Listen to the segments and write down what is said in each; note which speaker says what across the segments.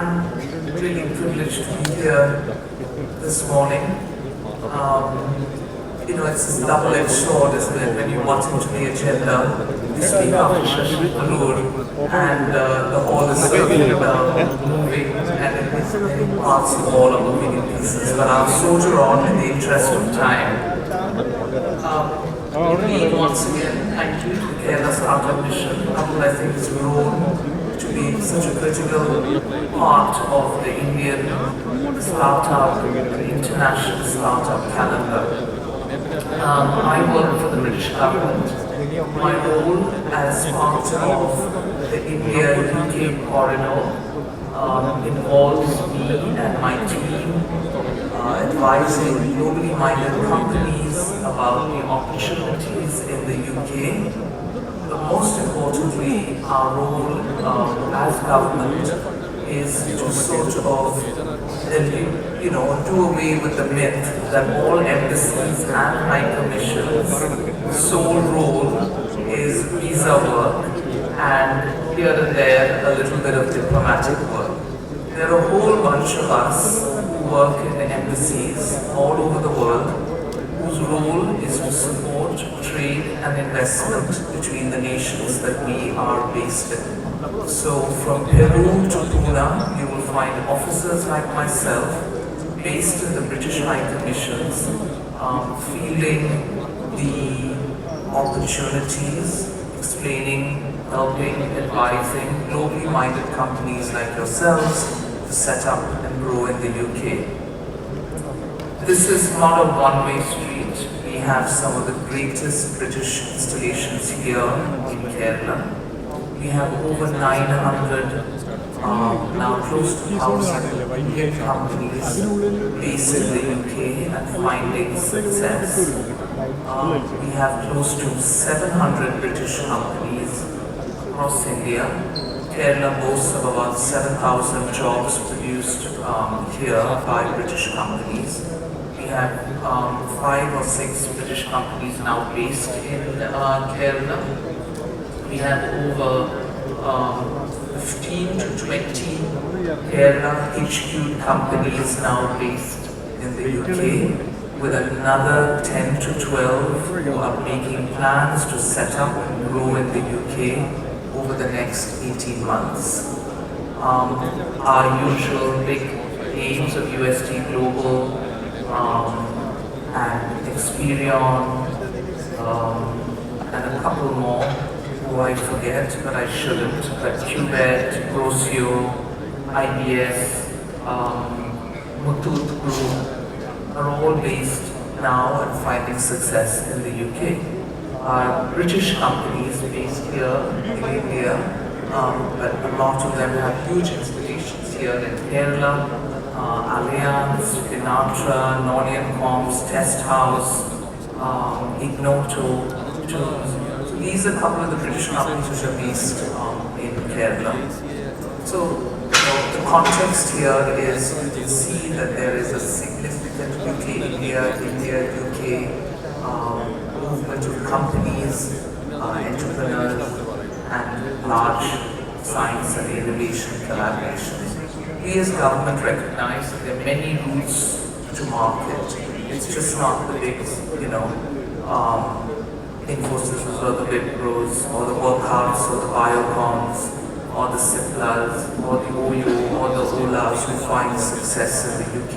Speaker 1: I'm really privileged to be here this morning. It's a double-edged sword, isn't it? When you watch into the agenda, you speak of Krishnankutty and the whole is moving and many parts of the wall are moving in pieces. But I'll soldier on in the interest of time. Once again, thank you to the Kerala Startup Mission, who I think has grown to be such a critical part of the Indian startup, the international startup calendar. I work for the British government. My role as part of the India-UK corridor involves me and my team advising globally minded companies about the opportunities in the UK. But most importantly, our role as government is to sort of do away with the myth that all embassies and high commissions' sole role is visa work and here and there a little bit of diplomatic work. There are a whole bunch of us who work in the embassies all over the world whose role is to support trade and investment between the nations that we are based in. So from Peru to Pune, you will find officers like myself based in the British High Commissions, fielding the opportunities, explaining, helping, advising globally minded companies like yourselves to set up and grow in the UK. This is not a one-way street. We have some of the greatest British installations here in Kerala. We have over 900, now close to 1,000 Indian companies based in the UK and finding success. We have close to 700 British companies across India. Kerala boasts of about 7,000 jobs produced here by British companies. We have 5 or 6 British companies now based in Kerala. We have over 15 to 20 Kerala HQ companies now based in the UK, with another 10 to 12 who are making plans to set up and grow in the UK over the next 18 months. Our usual big names of UST Global and Experion and a couple more who I forget, but I shouldn't, but Qbet, Grosio, IBS, Muthoot Group are all based now and finding success in the UK. Our British companies based here in India, but a lot of them have huge installations here in Kerala, Allianz, Finatra, Norian Comps, Test House, Ignoto. So these are a couple of the British companies which are based in Kerala. So the context here is you can see that there is a significant UK-India, India-UK movement of companies, entrepreneurs, and large science and innovation collaborations. We as government recognize that there are many routes to market. It's just not the big, Infosys or the Wipros or the Workhards or the Biocoms or the Ciplas or the OYO or the Olas who find success in the UK.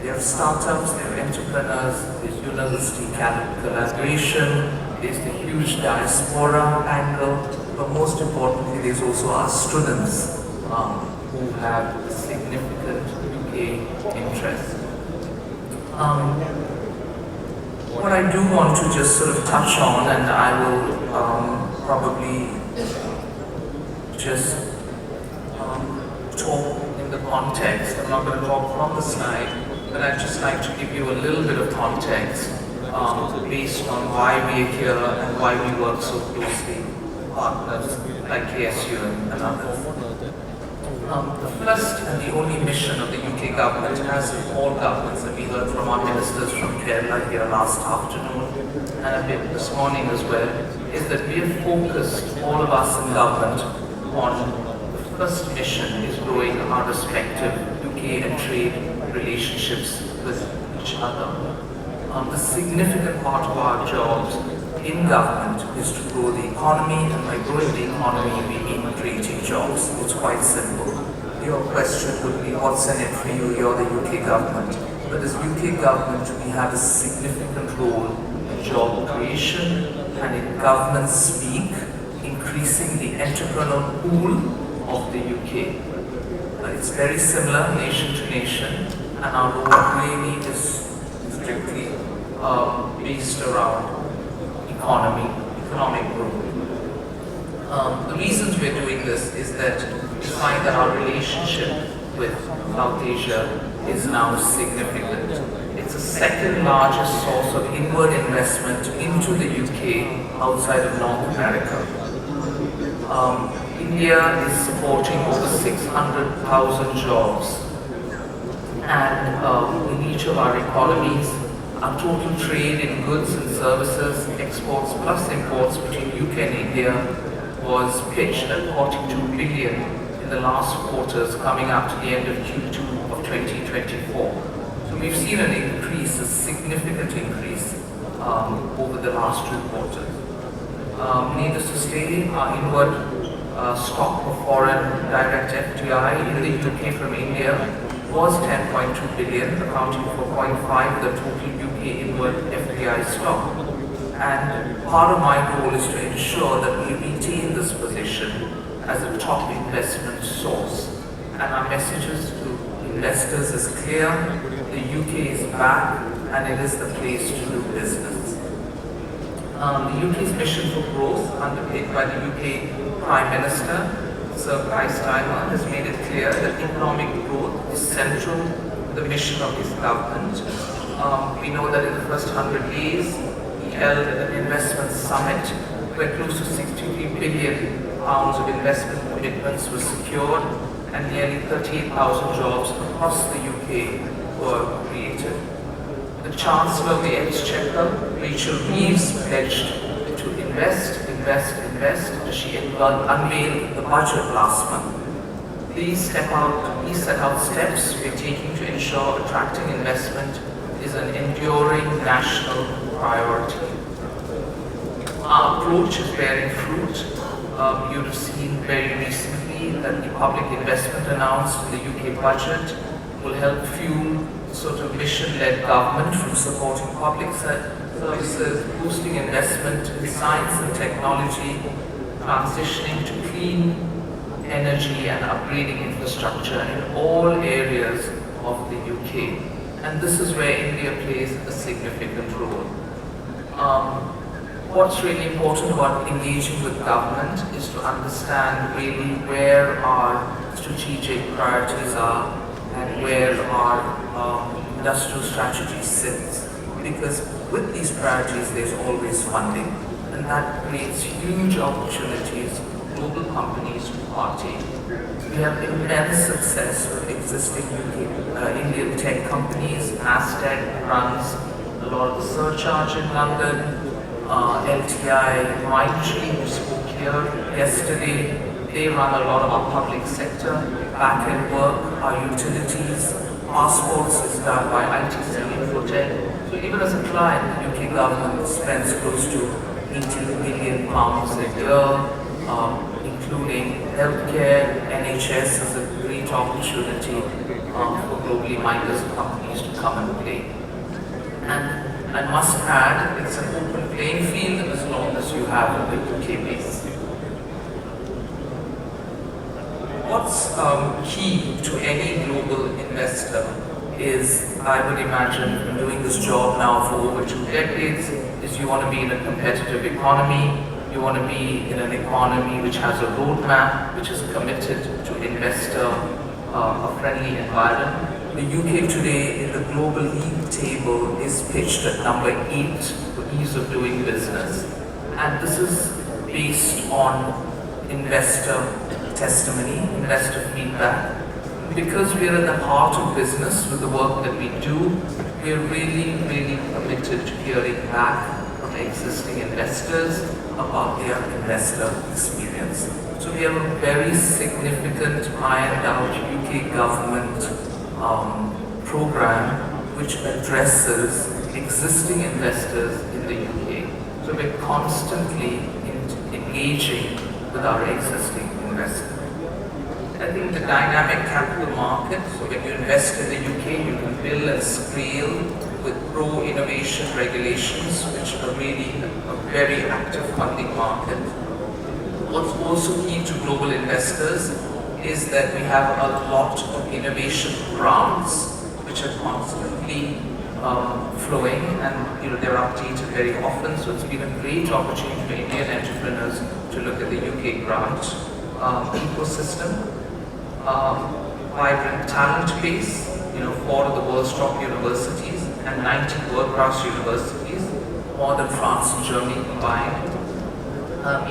Speaker 1: They have startups, they have entrepreneurs, there's university collaboration, there's the huge diaspora angle, but most importantly there's also our students who have significant UK interest. What I do want to just sort of touch on, and I will probably just talk in the context. I'm not going to talk from the slide, but I'd just like to give you a little bit of context based on why we are here and why we work so closely with partners like KSU and others. The first and the only mission of the UK government, as in all governments, and we heard from our ministers from Kerala here last afternoon and a bit this morning as well, is that we have focused, all of us in government, on first mission is growing our respective UK and trade relationships with each other. The significant part of our jobs in government is to grow the economy, and by growing the economy we mean creating jobs. It's quite simple. Your question would be, what's in it for you? You're the UK government. But as UK government, we have a significant role in job creation and in government speak, increasing the entrepreneurial pool of the UK. It's very similar nation to nation, and our role really is strictly based around economic growth. The reasons we're doing this is that we find that our relationship with South Asia is now significant. It's the second largest source of inward investment into the UK outside of North America. India is supporting over 600,000 jobs, and in each of our economies, our total trade in goods and services, exports plus imports between UK and India was pitched at 42 billion in the last quarters coming up to the end of Q2 of 2024. So we've seen an increase, a significant increase over the last 2 quarters. Needless to say, our inward stock of foreign direct FDI in the UK from India was 10.2 billion, accounting for 0.5% of the total UK inward FDI stock. And part of my role is to ensure that we retain this position as a top investment source. And our messages to investors is clear: the UK is back, and it is the place to do business. The UK's mission for growth, underpinned by the UK Prime Minister, Sir Keir has made it clear that economic growth is central to the mission of his government. We know that in the first 100 days, he held an investment summit where close to £63 billion of investment commitments were secured, and nearly 38,000 jobs across the UK were created. The Chancellor of the Exchequer, Rachel Reeves, pledged to invest as she unveiled the budget last month. These set out steps we're taking to ensure attracting investment is an enduring national priority. Our approach is bearing fruit. You'd have seen very recently that the public investment announced in the UK budget will help fuel sort of mission-led government from supporting public services, boosting investment in science and technology, transitioning to clean energy and upgrading infrastructure in all areas of the UK. And this is where India plays a significant role. What's really important about engaging with government is to understand really where our strategic priorities are and where our industrial strategy sits. Because with these priorities, there's always funding, and that creates huge opportunities for global companies to partake. We have immense success with existing Indian tech companies. Aztec runs a lot of the surcharge in London. LTI, Mindtree, who spoke here yesterday, they run a lot of our public sector back-end work, our utilities. Passports is done by ITC Infotech. So even as a client, the UK government spends close to £80 million a year, including healthcare. NHS is a great opportunity for globally minded companies to come and play. And I must add, it's an open playing field as long as you have a UK base. What's key to any global investor is, I would imagine, from doing this job now for over 2 decades, is you want to be in a competitive economy, you want to be in an economy which has a roadmap, which is committed to investor a friendly environment. The UK today in the global league table is pitched at number 8 for ease of doing business. And this is based on investor testimony, investor feedback. Because we are at the heart of business with the work that we do, we are really, really committed to hearing back from existing investors about their investor experience. So we have a very significant ironed out UK government program which addresses existing investors in the UK. So we're constantly engaging with our existing investors. I think the dynamic capital market, so when you invest in the UK, you can build and scale with pro-innovation regulations, which are really a very active funding market. What's also key to global investors is that we have a lot of innovation grants, which are constantly flowing, and they're updated very often. So it's been a great opportunity for Indian entrepreneurs to look at the UK grant ecosystem. Vibrant talent base, for the world's top universities and 90 world-class universities, more than France and Germany combined.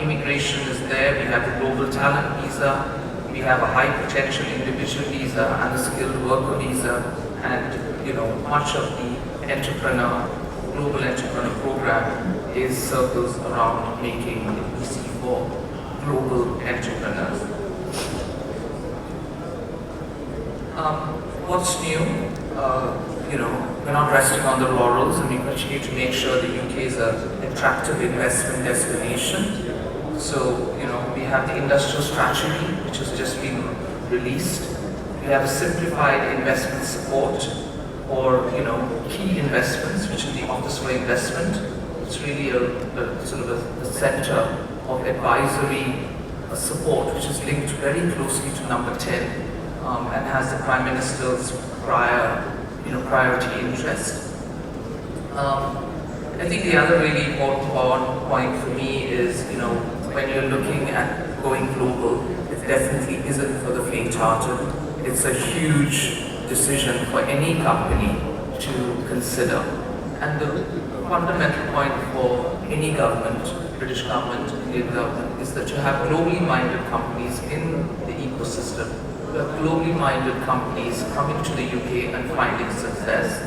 Speaker 1: Immigration is there. We have the global talent visa, we have a high potential individual visa and a skilled worker visa, and much of the global entrepreneur program is circles around making it easy for global entrepreneurs. What's new? We're not resting on the laurels, and we continue to make sure the UK is an attractive investment destination. So, we have the industrial strategy, which has just been released. We have a simplified investment support for, key investments, which is the Office for Investment. It's really a sort of a center of advisory support, which is linked very closely to number 10. And has the Prime Minister's priority interest. I think the other really important point for me is, when you're looking at going global, it definitely isn't for the faint-hearted. It's a huge decision for any company to consider. And the fundamental point for any government, British government, Indian government, is that you have globally minded companies in the ecosystem. Globally minded companies coming to the UK and finding success.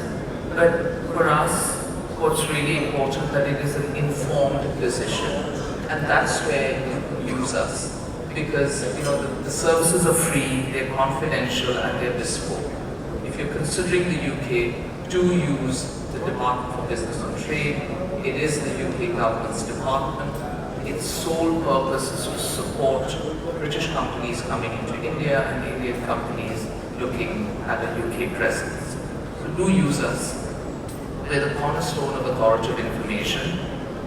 Speaker 1: But for us, what's really important that it is an informed decision, and that's where you use us, because the services are free, they're confidential, and they're bespoke. If you're considering the UK, do use the Department for Business and Trade. It is the UK government's department. Its sole purpose is to support British companies coming into India and Indian companies looking at a UK presence. So do use us. We're the cornerstone of authoritative information.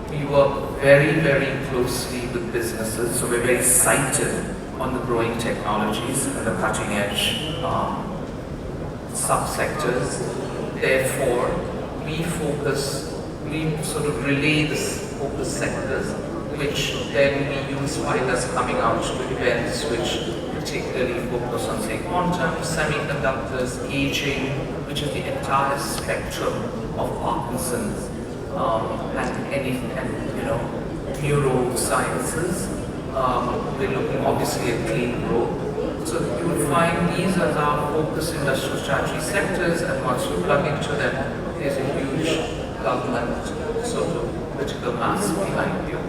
Speaker 1: We work very, very closely with businesses, so we're very sighted on the growing technologies and the cutting edge subsectors. Therefore, we sort of relay this focus sectors, which then we use find us coming out to events which particularly focus on, say, quantum, semiconductors, aging, which is the entire spectrum of Parkinson's and neurosciences. We're looking obviously at clean growth. So you will find these as our focus industrial strategy sectors, and once you plug into them, there's a huge government sort of critical mass behind you.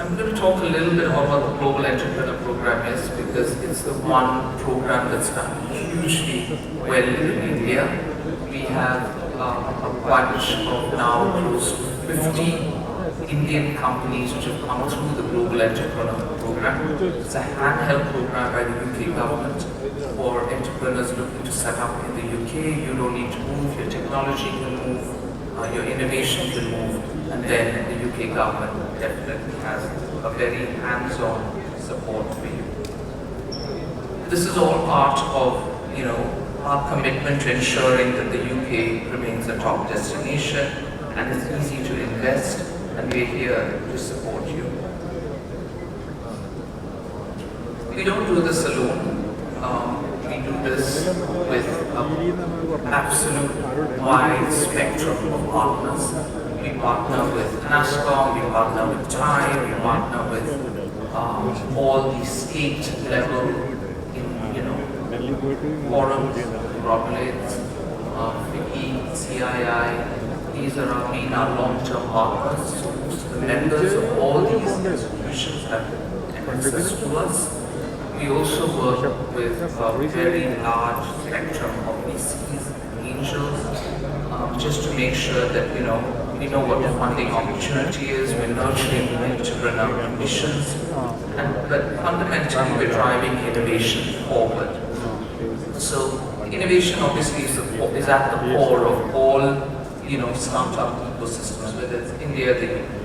Speaker 1: I'm going to talk a little bit about what the Global Entrepreneur Program is, because it's the one program that's done hugely well in India. We have a bunch of now close to 50 Indian companies which have come through the Global Entrepreneur Program. It's a handheld program by the UK government for entrepreneurs looking to set up in the UK. You don't need to move, your technology can move, your innovation can move, and then the UK government definitely has a very hands-on support for you. This is all part of, our commitment to ensuring that the UK remains a top destination and it's easy to invest, and we're here to support you. We don't do this alone. We do this with an absolute wide spectrum of partners. We partner with NASCOM, we partner with TIE, we partner with all the state level forums, Rockets, FICCI, CII, these are our long-term partners. So the members of all these institutions have access to us. We also work with a very large spectrum of VCs, angels, just to make sure that we know what the funding opportunity is. We're nurturing entrepreneur ambitions, but fundamentally we're driving innovation forward. So innovation obviously is at the core of all startup ecosystems, whether it's India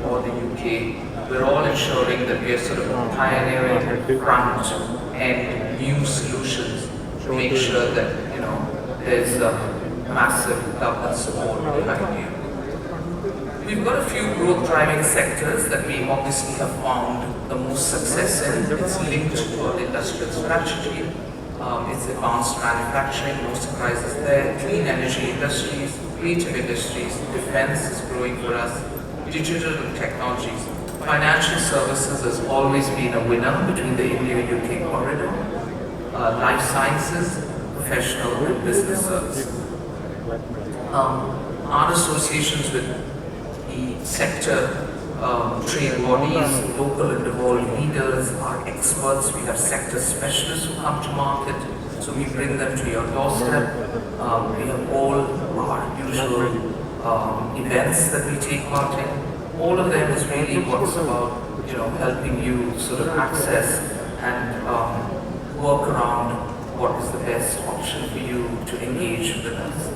Speaker 1: or the UK. We're all ensuring that we are sort of pioneering front end new solutions to make sure that there's massive government support behind you. We've got a few growth driving sectors that we obviously have found the most success in. It's linked to our industrial strategy. It's advanced manufacturing, no surprises there. Clean energy industries, creative industries, defense is growing for us, digital technologies. Financial services has always been a winner between the India-UK corridor. Life sciences, professional and business services. Our associations with the sector trade bodies, local and devolved leaders, our experts. We have sector specialists who come to market, so we bring them to your doorstep. We have all our usual events that we take part in. All of them is really what's about helping you sort of access and work around what is the best option for you to engage with us.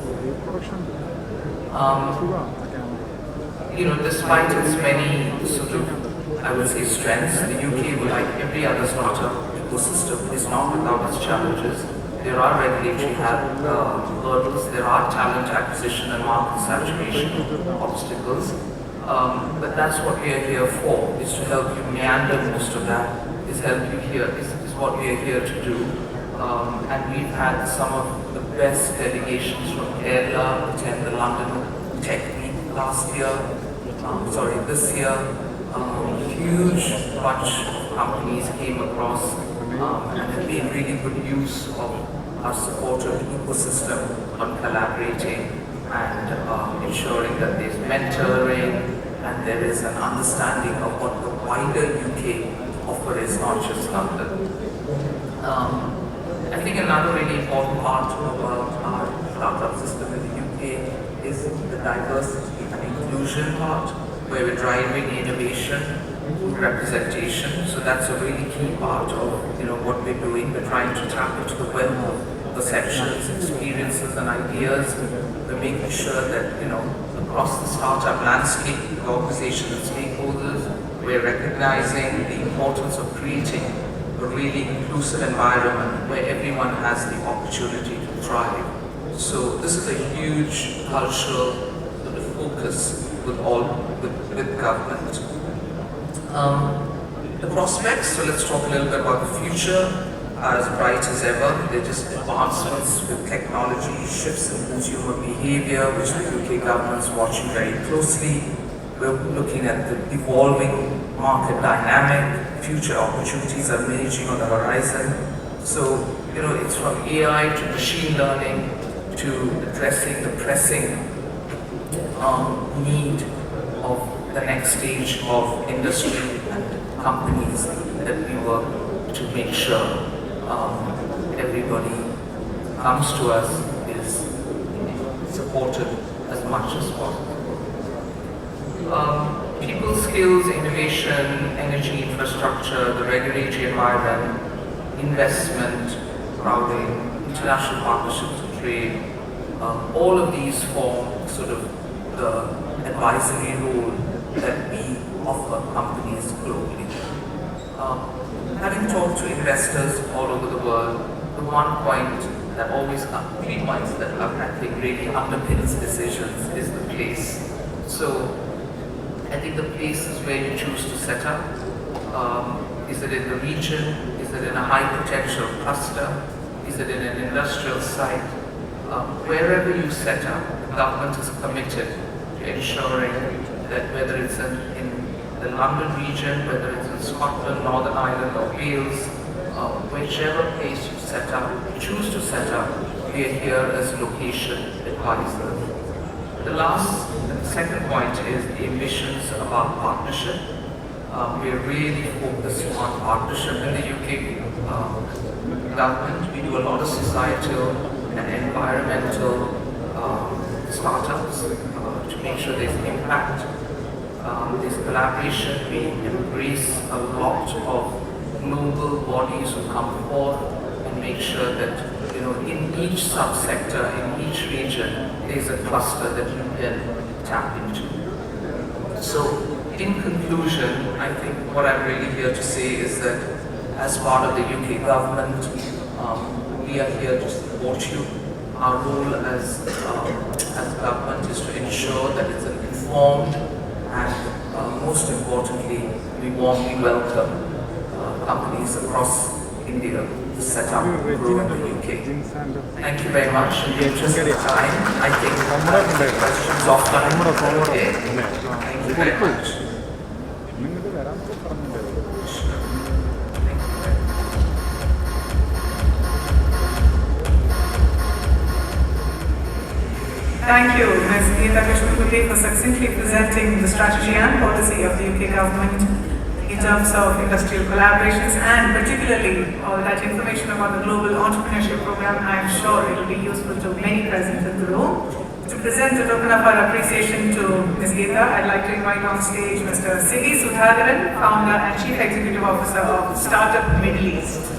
Speaker 1: Despite its many sort of, I would say, strengths, the UK, like every other startup ecosystem, is not without its challenges. There are regulatory hurdles, there are talent acquisition and market saturation obstacles, but that's what we are here for, is to help you meander most of that, is what we are here to do. And we've had some of the best delegations from Kerala attend the London Tech Week this year. Huge bunch of companies came across and have made really good use of our supportive ecosystem on collaborating and ensuring that there's mentoring and there is an understanding of what the wider UK offer is, not just London. I think another really important part about our startup system in the UK is the diversity and inclusion part, where we're driving innovation, representation. So that's a really key part of what we're doing. We're trying to tap into the wealth of perceptions, experiences, and ideas. We're making sure that across the startup landscape, the organization and stakeholders, we're recognizing the importance of creating a really inclusive environment where everyone has the opportunity to thrive. So this is a huge cultural sort of focus with government. The prospects, so let's talk a little bit about the future. As bright as ever, they're just advancements with technology, shifts in consumer behavior, which the UK government's watching very closely. We're looking at the evolving market dynamic. Future opportunities are emerging on the horizon. So, it's from AI to machine learning to addressing the pressing need of the next stage of industry and companies that we work to make sure everybody who comes to us is supported as much as possible. People skills, innovation, energy infrastructure, the regulatory environment, investment, crowding, international partnerships and trade, all of these form sort of the advisory role that we offer companies globally. Having talked to investors all over the world, the one point that always comes, 3 points that I think really underpins decisions is the place. So I think the place is where you choose to set up. Is it in the region? Is it in a high potential cluster? Is it in an industrial site? Wherever you set up, the government is committed to ensuring that whether it's in the London region, whether it's in Scotland, Northern Ireland or Wales, whichever place you set up, choose to set up, we are here as location advisors. The second point is the ambitions about partnership. We are really focused on partnership in the UK government. We do a lot of societal and environmental startups to make sure there's impact. There's collaboration. We embrace a lot of global bodies who come forth and make sure that in each subsector, in each region, there's a cluster that you can tap into. So, in conclusion, I think what I'm really here to say is that as part of the UK government, we are here to support you. Our role as government is to ensure that it's an informed and most importantly, we warmly welcome companies across India to set up and grow in the UK. Thank you very much. In the interest of time, I think questions offline. Okay. Thank you very much.
Speaker 2: Thank you, Ms. Gita Krishnankutty, for succinctly presenting the strategy and policy of the UK government in terms of industrial collaborations, and particularly all that information about the Global Entrepreneurship Program. I am sure it will be useful to many present in the room. To present a token of our appreciation to Ms. Gita, I'd like to invite on stage Mr. Siddhi Sudhakaran, Founder and Chief Executive Officer of Startup Middle East.